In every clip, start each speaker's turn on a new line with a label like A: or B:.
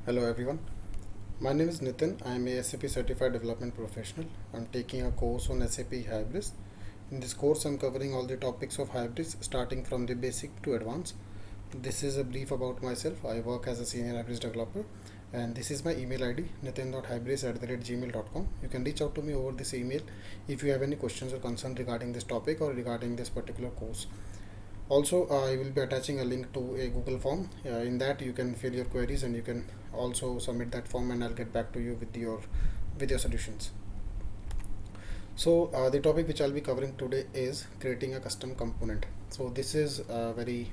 A: Hello everyone, my name is Nitin. I am a SAP Certified Development Professional. I'm taking a course on SAP Hybris. In this course, I'm covering all the topics of Hybris starting from the basic to advanced. This is a brief about myself. I work as a senior Hybris developer and this is my email ID nitin.hybris@gmail.com. You can reach out to me over this email if you have any questions or concern regarding this topic or regarding this particular course. Also, I will be attaching a link to a Google form. In that, you can fill your queries and you can also submit that form, and I'll get back to you with your solutions. So, the topic which I'll be covering today is creating a custom component. So, this is very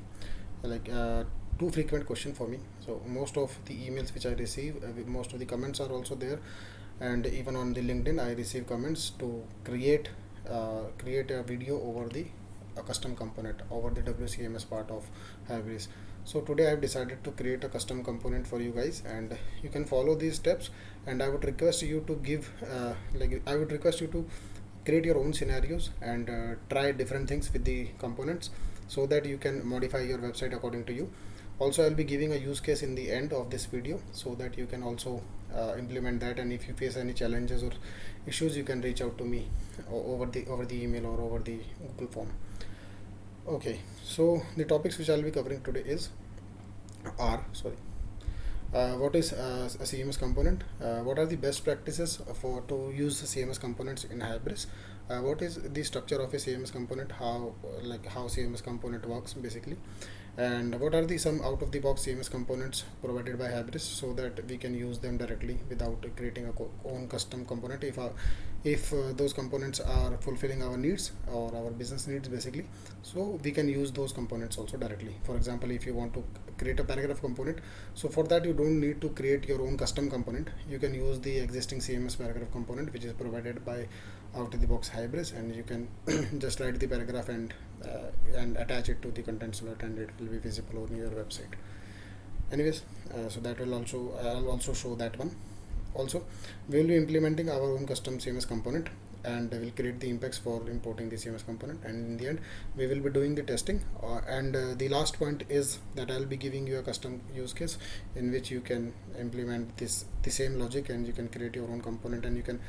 A: too frequent question for me. So, most of the emails which I receive, most of the comments are also there, and even on the LinkedIn, I receive comments to create a video over a custom component over the WCMS part of Hybris. So today I've decided to create a custom component for you guys, and you can follow these steps. And I would request you to create your own scenarios and try different things with the components so that you can modify your website according to you. Also, I'll be giving a use case in the end of this video so that you can also implement that, and if you face any challenges or issues, you can reach out to me over the email or over the Google form. Okay, so the topics which I'll be covering today what is a CMS component? What are the best practices to use the CMS components in Hybris? What is the structure of a CMS component? How CMS component works basically, and what are the some out of the box CMS components provided by Hybris so that we can use them directly without creating a own custom component if those components are fulfilling our needs or our business needs basically, so we can use those components also directly. For example, if you want to create a paragraph component, so for that you don't need to create your own custom component. You can use the existing CMS paragraph component which is provided by out of the box Hybris, and you can just write the paragraph and attach it to the content slot, and it will be visible on your website. Anyways, so that will also I'll also show that one. Also, we will be implementing our own custom CMS component, and we will create the impacts for importing the CMS component, and in the end we will be doing the testing, the last point is that I'll be giving you a custom use case in which you can implement the same logic, and you can create your own component, and you can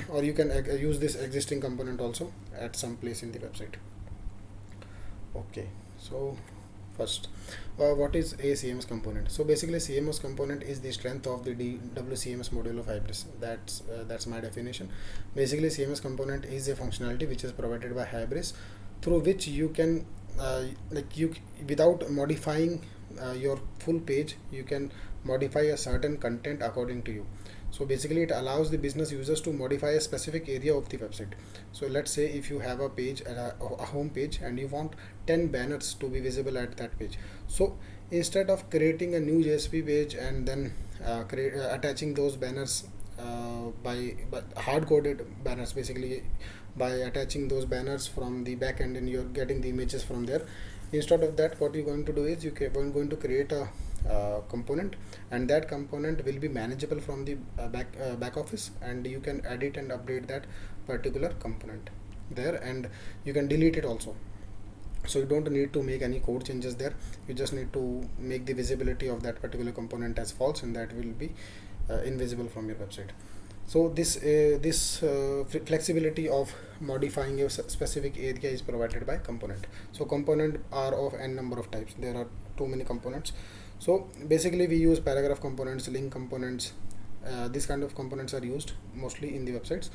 A: or you can use this existing component also at some place in the website. Okay, so first, what is a CMS component? So basically, CMS component is the strength of the WCMS module of Hybris. That's my definition. Basically, CMS component is a functionality which is provided by Hybris, through which you can without modifying your full page, you can modify a certain content according to you. So basically, it allows the business users to modify a specific area of the website. So let's say if you have a page, a home page, and you want 10 banners to be visible at that page. So instead of creating a new JSP page and then attaching those banners by hard-coded banners, basically by attaching those banners from the back end and you're getting the images from there. Instead of that, what you're going to do is you're going to create a component, and that component will be manageable from the back office, and you can edit and update that particular component there, and you can delete it also. So you don't need to make any code changes there. You just need to make the visibility of that particular component as false, and that will be invisible from your website. So this flexibility of modifying a specific area is provided by component. So component are of n number of types. There are too many components. So basically, we use paragraph components, link components. These kind of components are used mostly in the websites.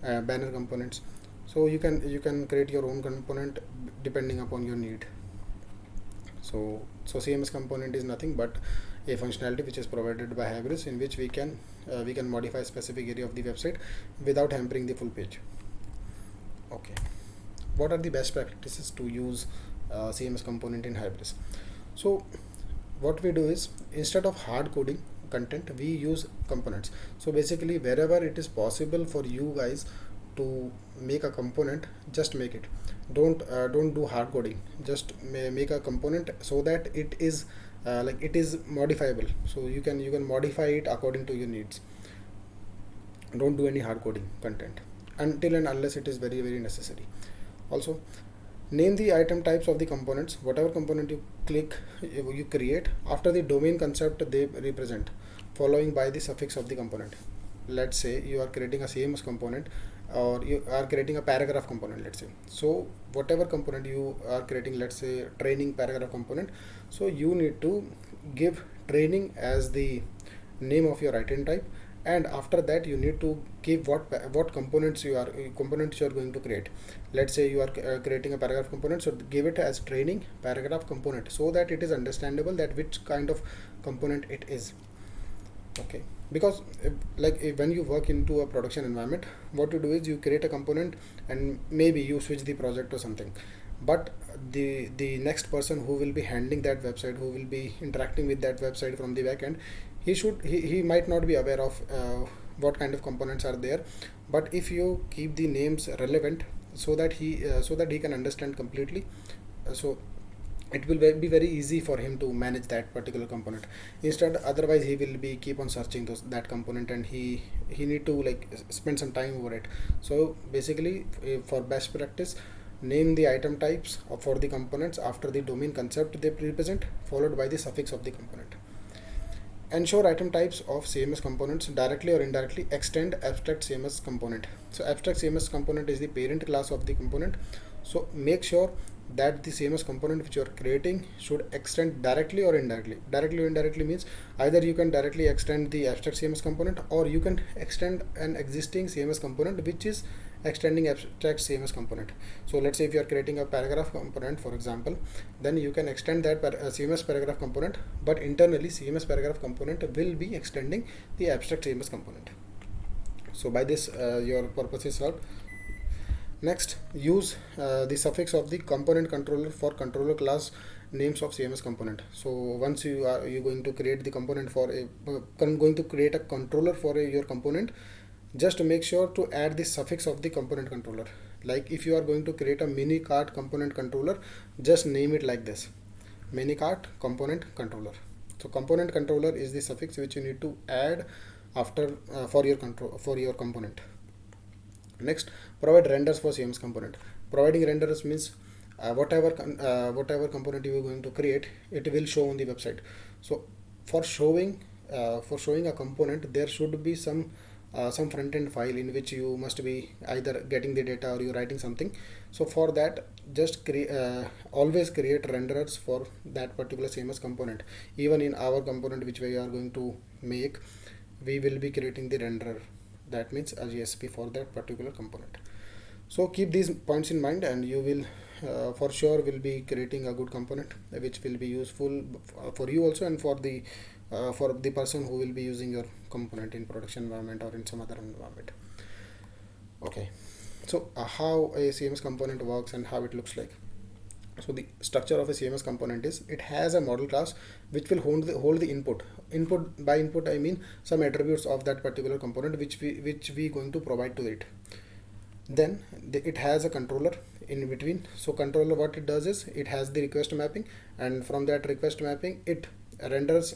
A: Banner components. So you can create your own component depending upon your need. So CMS component is nothing but a functionality which is provided by Hybris, in which we can modify a specific area of the website without hampering the full page. Okay, what are the best practices to use CMS component in Hybris? So what we do is, instead of hard coding content, we use components. So basically, wherever it is possible for you guys to make a component, just make it. Don't do hard coding. Just make a component so that it is modifiable. So you can modify it according to your needs. Don't do any hard coding content until and unless it is very necessary. Also, Name the item types of the components. Whatever component you click, you create after the domain concept they represent, following by the suffix of the component. Let's say you are creating a CMS component, or you are creating a paragraph component, let's say. So whatever component you are creating, let's say training paragraph component, so you need to give training as the name of your item type, and after that you need to give what components you are going to create. Let's say you are creating a paragraph component, so give it as training paragraph component, so that it is understandable that which kind of component it is. Okay, because when you work into a production environment, what you do is you create a component and maybe you switch the project or something, but the next person who will be handling that website, who will be interacting with that website from the backend, he might not be aware of what kind of components are there. But if you keep the names relevant, so that he can understand completely, so it will be very easy for him to manage that particular component. Instead, otherwise he will be keep on searching that component, and he need to spend some time over it. So basically, for best practice, name the item types for the components after the domain concept they represent, followed by the suffix of the component. Ensure item types of CMS components directly or indirectly extend abstract CMS component. So abstract CMS component is the parent class of the component. So make sure that the CMS component which you are creating should extend directly or indirectly. Directly or indirectly means either you can directly extend the abstract CMS component, or you can extend an existing CMS component which is extending abstract CMS component. So let's say if you are creating a paragraph component, for example, then you can extend that CMS paragraph component, but internally CMS paragraph component will be extending the abstract CMS component. So by this your purpose is solved. Next, use the suffix of the component controller for controller class names of CMS component. So once you going to create the component for going to create a controller for your component, just make sure to add the suffix of the component controller. Like if you are going to create a mini cart component controller, just name it like this: mini cart component controller. So component controller is the suffix which you need to add after for your component. Next, provide renders for CMS component. Providing renders means whatever component you are going to create, it will show on the website. So for showing a component, there should be some front-end file in which you must be either getting the data or you writing something. So for that, just always create renderers for that particular CMS component. Even in our component which we are going to make, we will be creating the renderer, that means a GSP for that particular component. So keep these points in mind, and you will for sure will be creating a good component which will be useful for you also, and for the person who will be using your component in production environment or in some other environment. Okay, so how a CMS component works and how it looks like. So the structure of a CMS component is, it has a model class which will hold the input. By input I mean some attributes of that particular component which we going to provide to it. Then it has a controller in between. So controller, what it does is, it has the request mapping, and from that request mapping it renders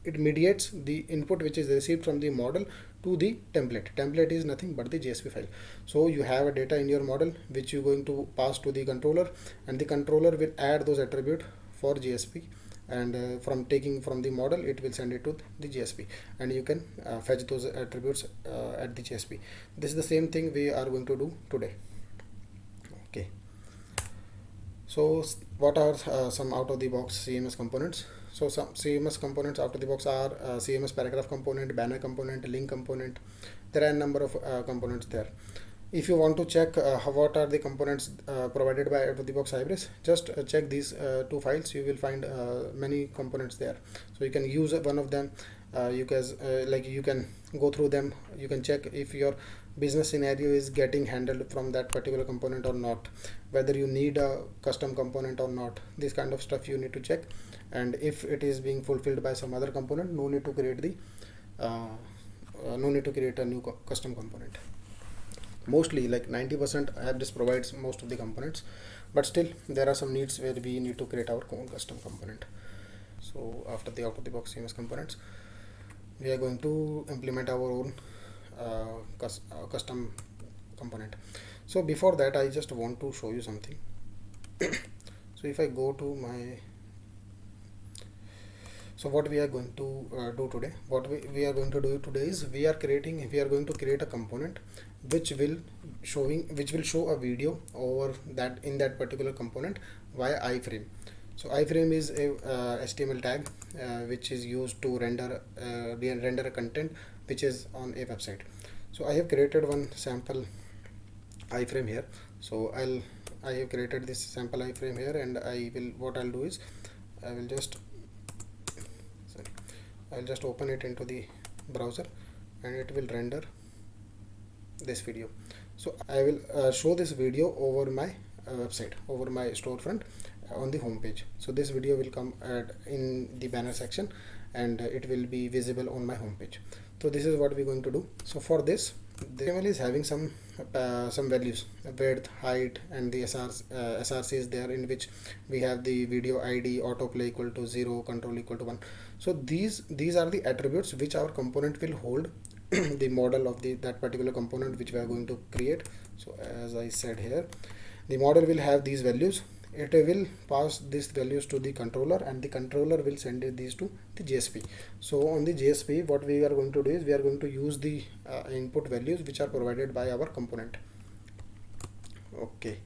A: it mediates the input which is received from the model to the template is nothing but the JSP file. So you have a data in your model which you're going to pass to the controller, and the controller will add those attributes for JSP, and from taking from the model it will send it to the JSP, and you can fetch those attributes at the JSP. This is the same thing we are going to do today. Okay, so what are some out of the box CMS components? So some CMS components out of the box are CMS paragraph component, banner component, link component. There are a number of components there. If you want to check what are the components provided by out of the box Hybris, just check these two files. You will find many components there, so you can use one of them. You can go through them. You can check if your business scenario is getting handled from that particular component or not, whether you need a custom component or not. This kind of stuff you need to check, and if it is being fulfilled by some other component, no need to create a new custom component. Mostly like 90% Hybris provides most of the components, but still there are some needs where we need to create our own custom component. So after the out of the box CMS components, we are going to implement our own custom component. So before that, I just want to show you something. So if I go to my, so what we are going to do today, what we are going to do today is we are going to create a component which will show a video over that in that particular component via iframe. So iframe is a HTML tag which is used to render a content which is on a website. So I have created one sample iframe here. So I have created this sample iframe here, and what I'll do is I will just I'll just open it into the browser, and it will render this video. So I will show this video over my website, over my storefront on the home page. So this video will come in the banner section, and it will be visible on my home page. So this is what we're going to do. So for this, the HTML is having some values, width, height, and the src is there, in which we have the video id, autoplay equal to 0, control equal to 1. So these are the attributes which our component will hold the model of that particular component which we are going to create. So as I said here, the model will have these values. It will pass these values to the controller, and the controller will send these to the JSP. So on the JSP, what we are going to do is we are going to use the input values which are provided by our component. Okay,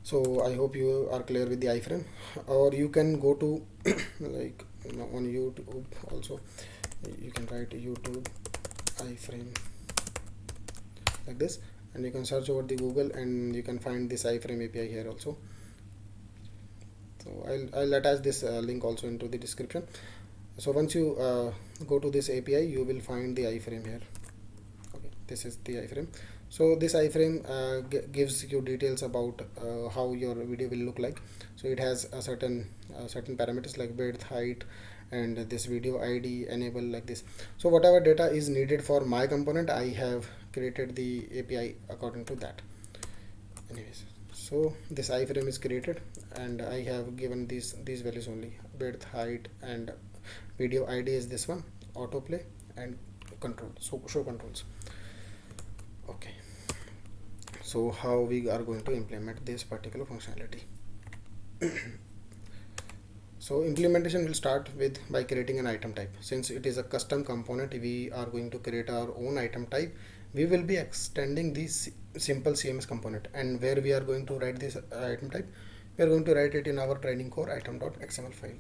A: so I hope you are clear with the iframe, or you can go to like on YouTube also, you can write YouTube iframe like this, and you can search over the Google, and you can find this iframe API here also. So I'll attach this link also into the description. So once you go to this API, you will find the iframe here. Okay, this is the iframe. So this iframe gives you details about how your video will look like. So it has a certain parameters like width, height, and this video ID enable like this. So whatever data is needed for my component, I have created the API according to that. Anyways, so this iframe is created, and I have given these values only: width, height, and video ID is this one, autoplay, and control, so show controls. Okay, so how we are going to implement this particular functionality? So implementation will start by creating an item type. Since it is a custom component, we are going to create our own item type. We will be extending this simple CMS component, and where we are going to write this item type, we are going to write it in our training core item.xml file.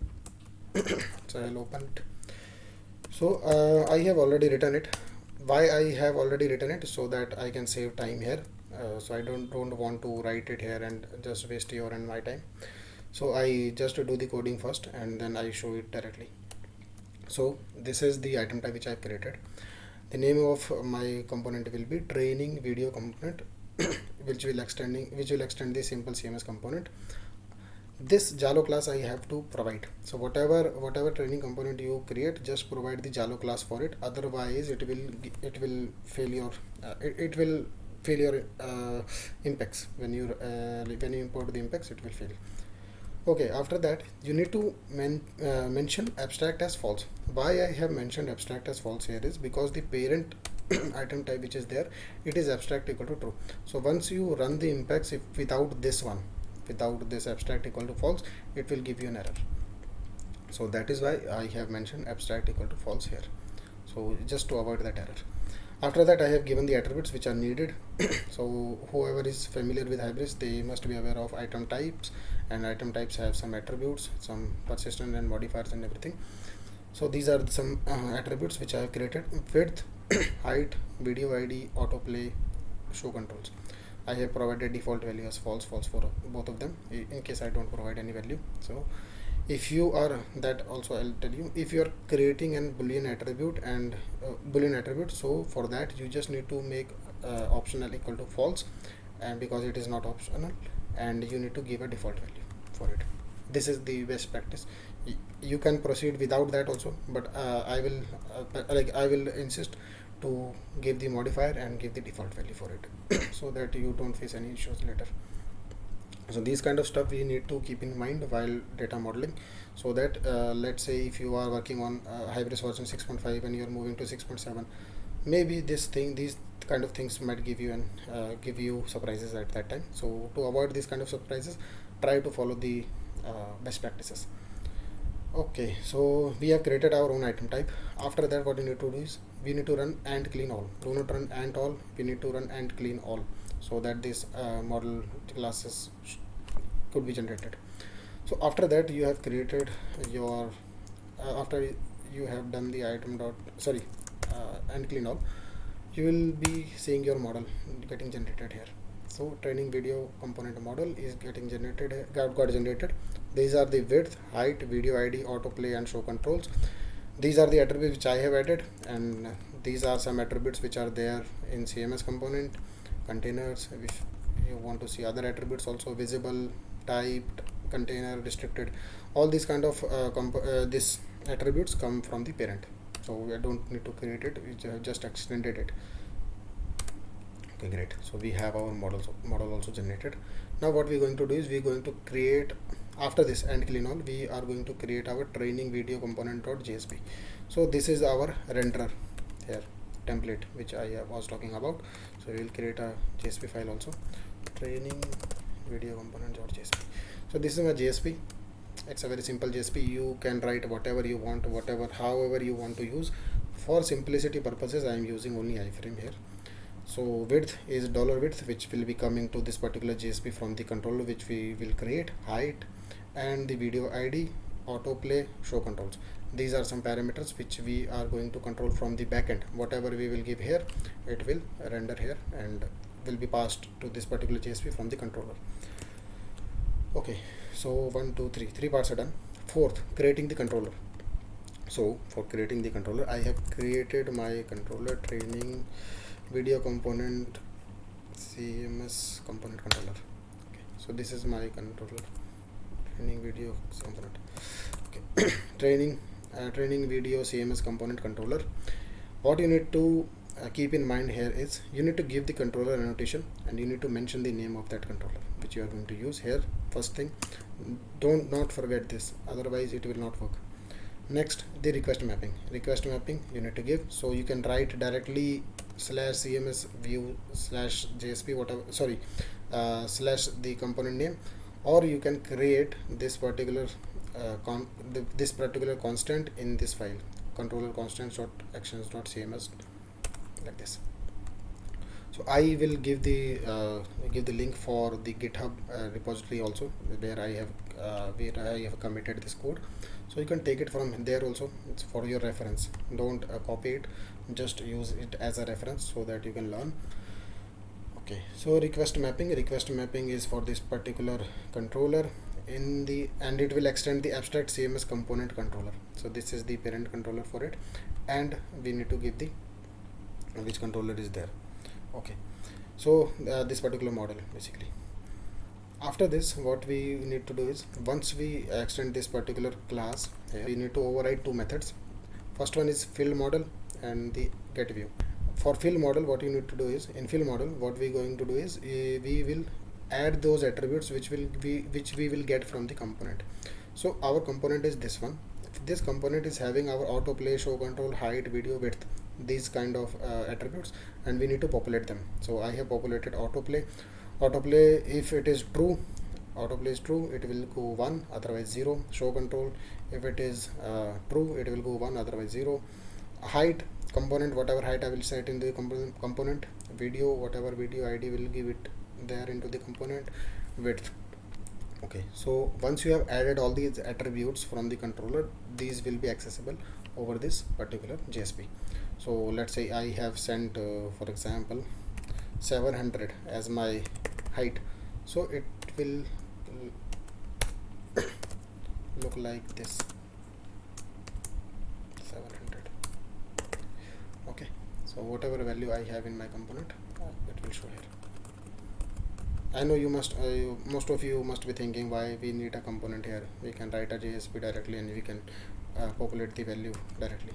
A: So I'll open it. So I have already written it. Why I have already written it? So that I can save time here. So I don't want to write it here and just waste your and my time. So I just do the coding first, and then I show it directly. So this is the item type which I have created. The name of my component will be training video component, which will extend the simple CMS component. This Jalo class I have to provide. So whatever training component you create, just provide the Jalo class for it. Otherwise, it will fail your Impex. When you import the Impex, it will fail. Okay, after that you need to mention abstract as false. Why I have mentioned abstract as false here is because the parent item type which is there, it is abstract equal to true. So once you run the Impex, if without this abstract equal to false, it will give you an error. So that is why I have mentioned abstract equal to false here. So just to avoid that error. After that, I have given the attributes which are needed. So whoever is familiar with Hybris, they must be aware of item types, and item types have some attributes, some persistent and modifiers and everything. So these are some attributes which I have created: width, height, video ID, autoplay, show controls. I have provided default value as false for both of them, in case I don't provide any value. So if you are that also, I'll tell you, if you are creating an boolean attribute, so for that you just need to make optional equal to false, and because it is not optional, and you need to give a default value for it. This is the best practice. You can proceed without that also, but I will insist to give the modifier and give the default value for it so that you don't face any issues later. So these kind of stuff we need to keep in mind while data modeling, so that let's say if you are working on Hybris version 6.5 and you are moving to 6.7, maybe these kind of things might give you give you surprises at that time. So to avoid these kind of surprises, try to follow the best practices. Okay, so we have created our own item type. After that, what you need to do is we need to run and clean all. Do not run and all. We need to run and clean all, so that this model classes could be generated. So after that, you have created your after you have done the item dot sorry and clean all, you will be seeing your model getting generated here. So training video component model is getting generated, got generated. These are the width, height, video ID, autoplay and show controls. These are the attributes which I have added, and these are some attributes which are there in CMS component. Containers, if you want to see other attributes also, visible, typed, container, restricted, all these kind of this attributes come from the parent. So we don't need to create it, we just extended it. Okay, great. So we have our model also generated. Now what we're going to do is we're going to create, after this and clean all, we are going to create our training video component.jsp. So this is our renderer here template which I was talking about. So we will create a JSP file also, training video component.jsp. So this is my JSP. It's a very simple JSP. You can write whatever you want, however you want to use. For simplicity purposes, I am using only iframe here. So width is $width, which will be coming to this particular JSP from the controller which we will create. Height and the video ID, autoplay, show controls. These are some parameters which we are going to control from the backend. Whatever we will give here, it will render here and will be passed to this particular JSP from the controller. Okay, so 1, 2, 3, 3 parts are done. Fourth, creating the controller. So for creating the controller, I have created my controller training video component CMS component controller. Okay, so this is my controller training video component. Okay, training video CMS component controller. What you need to keep in mind here is you need to give the controller annotation and you need to mention the name of that controller which you are going to use here. First thing, don't not forget this, otherwise it will not work. Next, the request mapping you need to give. So you can write directly /cms view /jsp whatever, slash the component name, or you can create this particular this particular constant in this file, controller constants.actions.cms, like this. So I will give the link for the GitHub repository also, where I have committed this code. So you can take it from there also. It's for your reference. Don't copy it, just use it as a reference so that you can learn. Okay, so request mapping is for this particular controller and it will extend the abstract CMS component controller. So this is the parent controller for it, and we need to give the which controller is there. Okay, so this particular model basically. After this, what we need to do is, once we extend this particular class here, we need to override two methods. First one is fill model and the get view. For fill model, what you need to do is, in fill model, what we going to do is we will add those attributes which we will get from the component. So our component is this one. This component is having our autoplay, show control, height, video, width, these kind of attributes, and we need to populate them. So I have populated autoplay. If it is true, autoplay is true, it will go 1, otherwise 0. Show control, if it is true, it will go 1, otherwise 0. Height component, whatever height I will set in the component. Video, whatever video ID will give it there into the component. Width. Okay, so once you have added all these attributes from the controller, these will be accessible over this particular JSP. So let's say I have sent for example 700 as my height, so it will look like this, 700. Okay, so whatever value I have in my component, it will show here. I know you must most of you must be thinking why we need a component here. We can write a JSP directly and we can populate the value directly,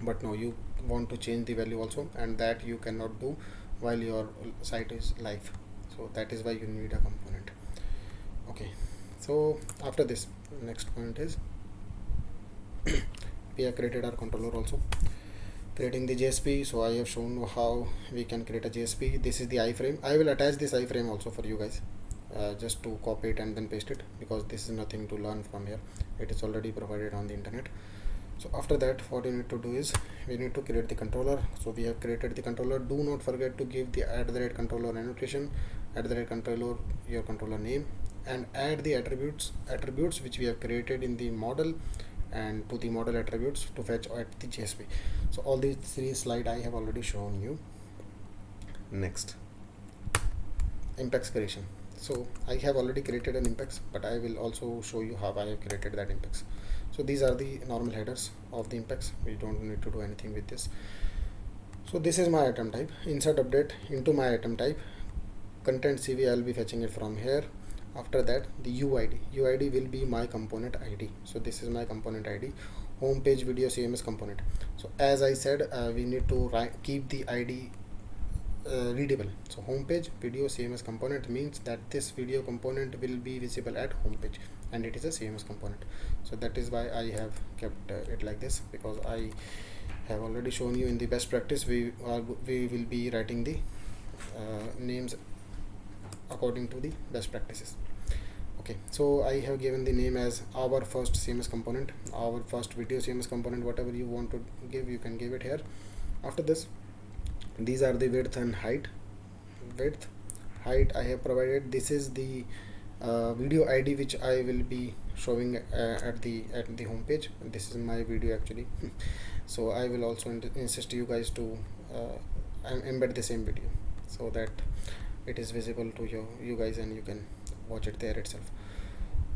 A: but no, you want to change the value also, and that you cannot do while your site is live. So that is why you need a component. Okay, so after this, next point is we have created our controller also. creating the JSP. So I have shown how we can create a JSP. This is the iframe. I will attach this iframe also for you guys, just to copy it and then paste it, because this is nothing to learn from here, it is already provided on the internet. So after that, what you need to do is we need to create the controller. So we have created the controller. Do not forget to give the @controller annotation, @controller your controller name, and add the attributes which we have created in the model and to the model attributes to fetch at the JSP. So all these three slides I have already shown you. Next, Impex creation. So I have already created an Impex, but I will also show you how I have created that Impex. So these are the normal headers of the Impex. We don't need to do anything with this. So this is my item type. Insert update into my item type. Content CV, I will be fetching it from here. After that, the UID will be my component ID. So this is my component ID. Home page video CMS component. So as I said, we need to keep the ID readable. So homepage video CMS component means that this video component will be visible at homepage, and it is a CMS component. So that is why I have kept it like this, because I have already shown you in the best practice we will be writing the names according to the best practices. Okay, so I have given the name as our first CMS component, our first video CMS component. Whatever you want to give, you can give it here. After this, these are the width and height. Height I have provided. This is the video ID which I will be showing at the home page. This is my video actually. So I will also insist you guys to embed the same video so that it is visible to you guys and you can watch it there itself.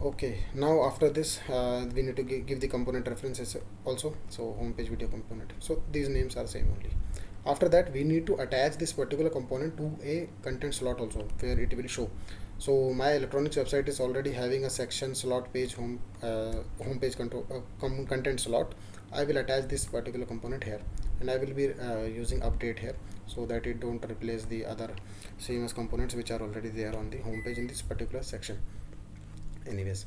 A: Okay, now after this we need to give the component references also. So homepage video component. So these names are same only. After that, we need to attach this particular component to a content slot also, where it will show. So my electronics website is already having a section slot page homepage content slot. I will attach this particular component here, and I will be using update here so that it don't replace the other CMS components which are already there on the homepage in this particular section. Anyways,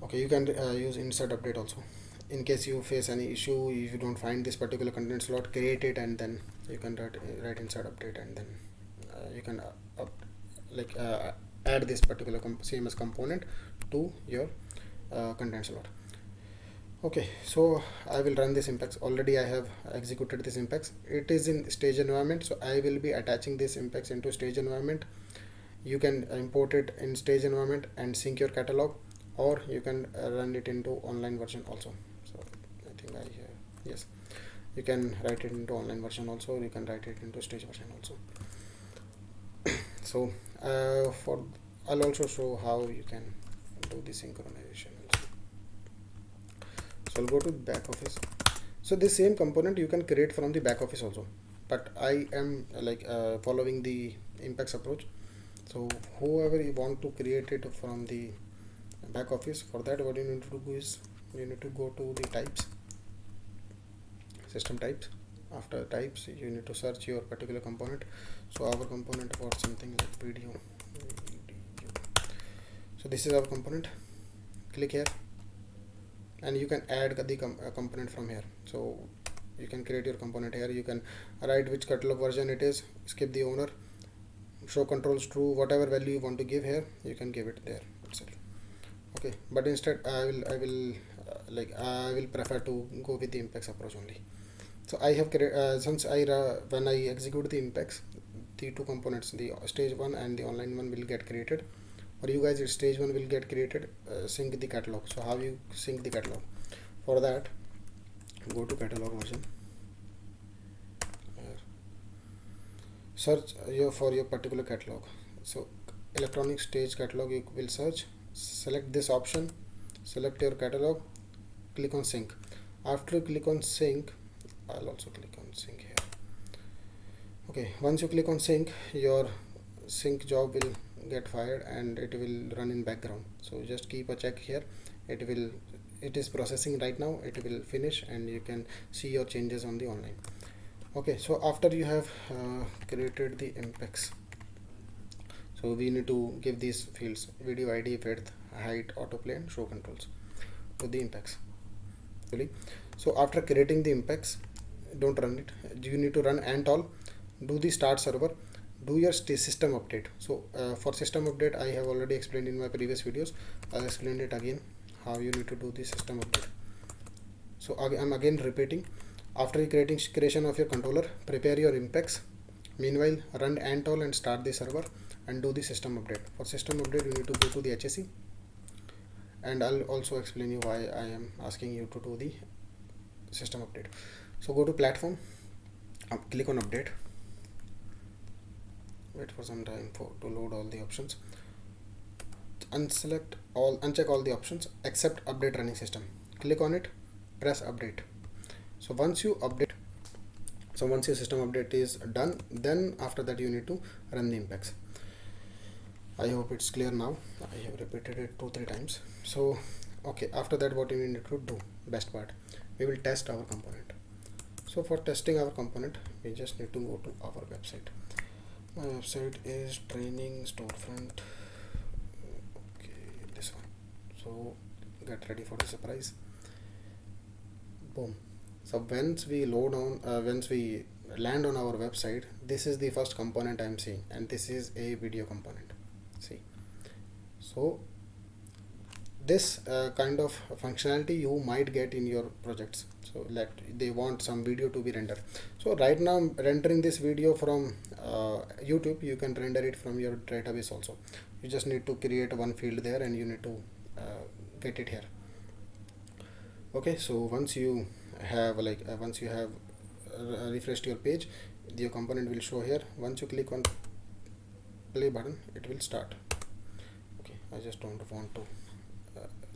A: okay, you can use insert update also. In case you face any issue, if you don't find this particular content slot, create it and then you can write insert update, and then you can add this particular CMS component to your content slot. Okay, so I will run this Impex. Already I have executed this Impex. It is in stage environment, so I will be attaching this Impex into stage environment. You can import it in stage environment and sync your catalog, or you can run it into online version also. So I think yes, you can write it into online version also, or you can write it into stage version also. So I'll also show how you can do the synchronization also. So I'll go to back office. So this same component you can create from the back office also, but I am following the Impex approach. So whoever you want to create it from the back office, for that what you need to do is you need to go to the types, system types. After types, you need to search your particular component. So our component was something like video. So this is our component. Click here and you can add the component from here. So you can create your component here. You can write which catalog version it is, skip the owner, show controls true, whatever value you want to give here, you can give it there itself. Okay, but instead I will prefer to go with the Impex approach only. So I have since when I execute the Impex, the two components, the stage 1 and the online one, will get created. For you guys, stage 1 will get created. Sync the catalog. So how you sync the catalog? For that, go to catalog version. Search for your particular catalog. So electronic stage catalog, you will search. Select this option. Select your catalog. Click on sync. After you click on sync, I'll also click on sync here. Okay, once you click on sync, your sync job will get fired and it will run in background. So just keep a check here. It is processing right now. It will finish and you can see your changes on the online. Okay, so after you have created the Impex, so we need to give these fields: video ID, width, height, autoplay, and show controls to the Impex. So after creating the Impex, don't run it. You need to run ant all, do the start server, do your system update. So for system update I have already explained in my previous videos. I'll explain it again how you need to do the system update. So I'm again repeating. After creation of your controller, prepare your Impex. Meanwhile, run ant all and start the server and do the system update. For system update, you need to go to the HSE, and I'll also explain you why I am asking you to do the system update. So go to platform, click on update. Wait for some time to load all the options. Uncheck all the options except update running system. Click on it, press update. So once your system update is done, then after that you need to run the Impex. I hope it's clear now. I have repeated it 2-3 times. So okay, after that what you need to do, best part, we will test our component. So for testing our component, we just need to go to our website. My website is training storefront. Okay, this one. So get ready for the surprise. Boom. So once we land on our website, this is the first component I'm seeing, and this is a video component. See, so this kind of functionality you might get in your projects. So like they want some video to be rendered. So right now I'm rendering this video from YouTube. You can render it from your database also. You just need to create one field there and you need to get it here. Okay, so once you have refreshed your page, your component will show here. Once you click on play button, it will start. Okay, I just don't want to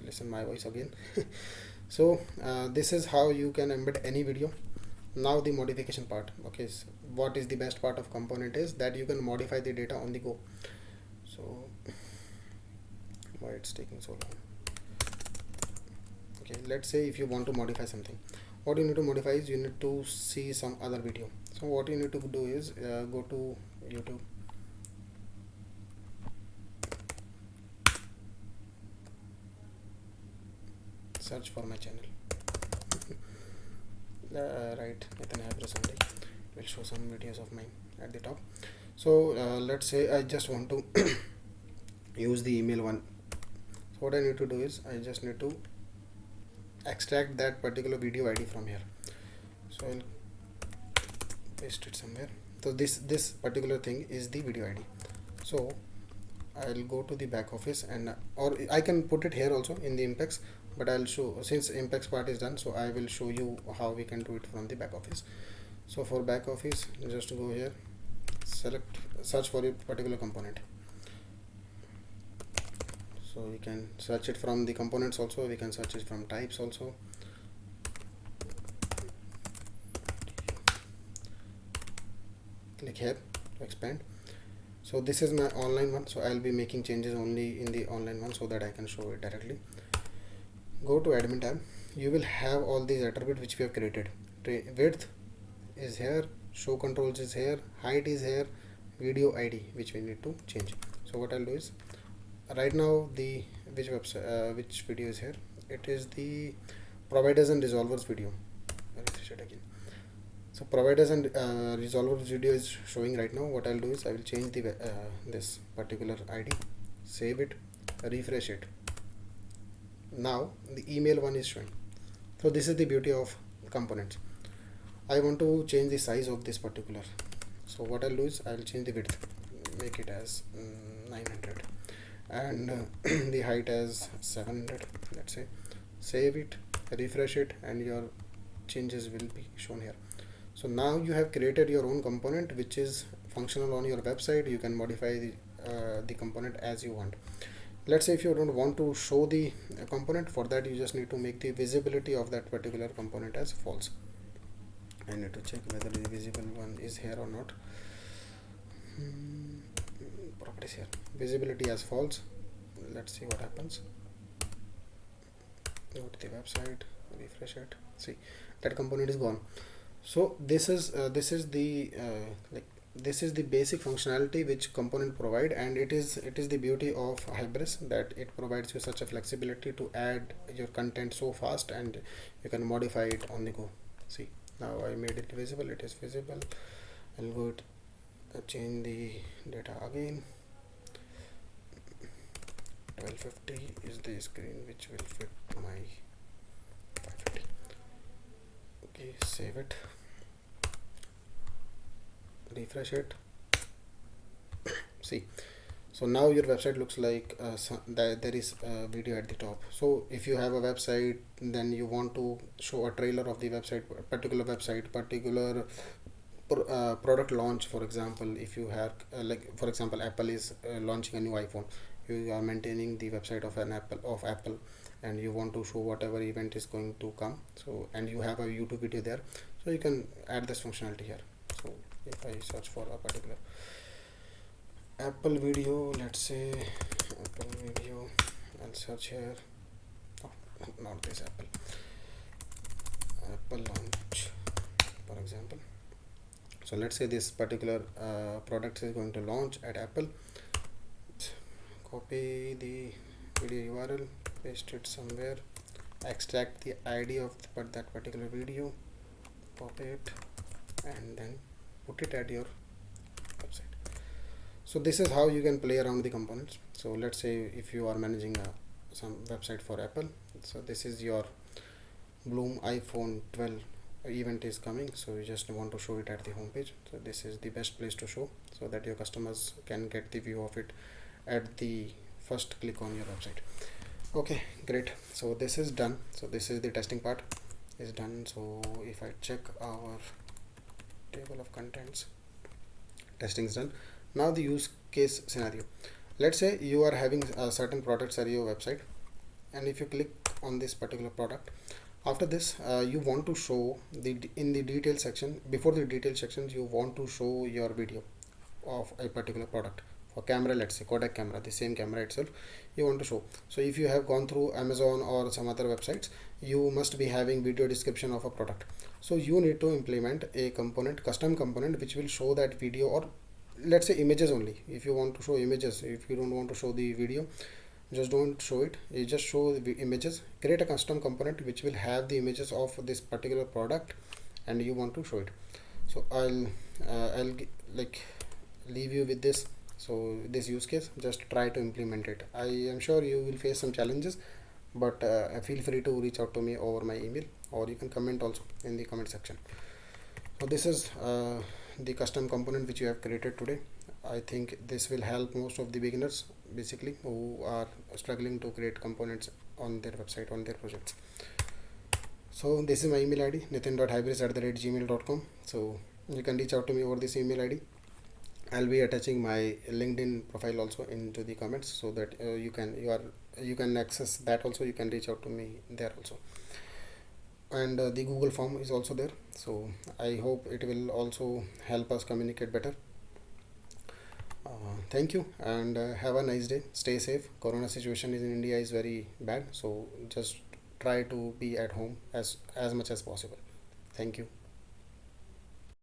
A: listen my voice again. So this is how you can embed any video. Now the modification part. Okay, so what is the best part of component is that you can modify the data on the go. So why it's taking so long? Okay, let's say if you want to modify something, what you need to modify is you need to see some other video. So what you need to do is go to YouTube, search for my channel. Right, Nathan Habris only. Will show some videos of mine at the top. So let's say I just want to use the email one. So what I need to do is I just need to extract that particular video ID from here. So I'll paste it somewhere. So this particular thing is the video ID. So I'll go to the back office, and or I can put it here also in the Impex, but I'll show, since Impex part is done, so I will show you how we can do it from the back office. So for back office, just go here, search for your particular component. So we can search it from the components also, we can search it from types also. Click here to expand. So this is my online one, so I'll be making changes only in the online one so that I can show it directly. Go to admin tab. You will have all these attributes which we have created. Width is here, show controls is here, height is here, video ID which we need to change. So what I'll do is, right now the which video is here, it is the providers and resolvers video. Refresh it again. So providers and resolvers video is showing right now. What I'll do is I will change the this particular ID, save it, refresh it. Now the email one is showing. So this is the beauty of components. I want to change the size of this particular. So what I'll do is I'll change the width, make it as 900, and the height as 700. Let's say, save it, refresh it, and your changes will be shown here. So now you have created your own component which is functional on your website. You can modify the component as you want. Let's say if you don't want to show the component, for that you just need to make the visibility of that particular component as false. I need to check whether the visible one is here or not. Properties here, visibility as false. Let's see what happens. Go to the website, refresh it. See, that component is gone. So this is the basic functionality which component provide, and it is the beauty of Hybris, that it provides you such a flexibility to add your content so fast, and you can modify it on the go. See, Now I made it visible, it is visible. I'll go to change the data again. 1250 is the screen which will fit my 550. Okay, save it, refresh it. See, so now your website looks like there is a video at the top. So if you have a website, then you want to show a trailer of the website, particular product launch. For example, if you have like for example Apple is launching a new iPhone, you are maintaining the website of Apple, and you want to show whatever event is going to come, so and you have a YouTube video there, so you can add this functionality here. So if I search for a particular Apple video, let's say Apple video, I'll search here. Oh, not this Apple launch, for example. So let's say this particular product is going to launch at Apple. Copy the video URL, paste it somewhere, extract the ID of that particular video, copy it, and then put it at your website. So this is how you can play around the components. So let's say if you are managing some website for Apple, so this is your Bloom iPhone 12 event is coming, so you just want to show it at the home page. So this is the best place to show, so that your customers can get the view of it at the first click on your website. Okay, great. So this is done. So this is the testing part is done. So if I check our table of contents, testing is done. Now the use case scenario. Let's say you are having certain products at your website, and if you click on this particular product, after this you want to show in the detail section. Before the detail sections, you want to show your video of a particular product. For camera, let's say Kodak camera, the same camera itself you want to show. So if you have gone through Amazon or some other websites, you must be having video description of a product. So you need to implement a component, custom component, which will show that video, or let's say images only. If you want to show images, if you don't want to show the video, just don't show it, you just show the images. Create a custom component which will have the images of this particular product, and you want to show it. So I'll like leave you with this. So this use case, just try to implement it. I am sure you will face some challenges, but feel free to reach out to me over my email, or you can comment also in the comment section. So this is the custom component which you have created today. I think this will help most of the beginners, basically, who are struggling to create components on their website, on their projects. So this is my email ID, nitin.hybris@gmail.com. So you can reach out to me over this email ID. I'll be attaching my LinkedIn profile also into the comments, so that you can access that also. You can reach out to me there also, and the Google form is also there. So I hope it will also help us communicate better. Thank you, and have a nice day. Stay safe. Corona situation in India is very bad, so just try to be at home as much as possible. Thank you.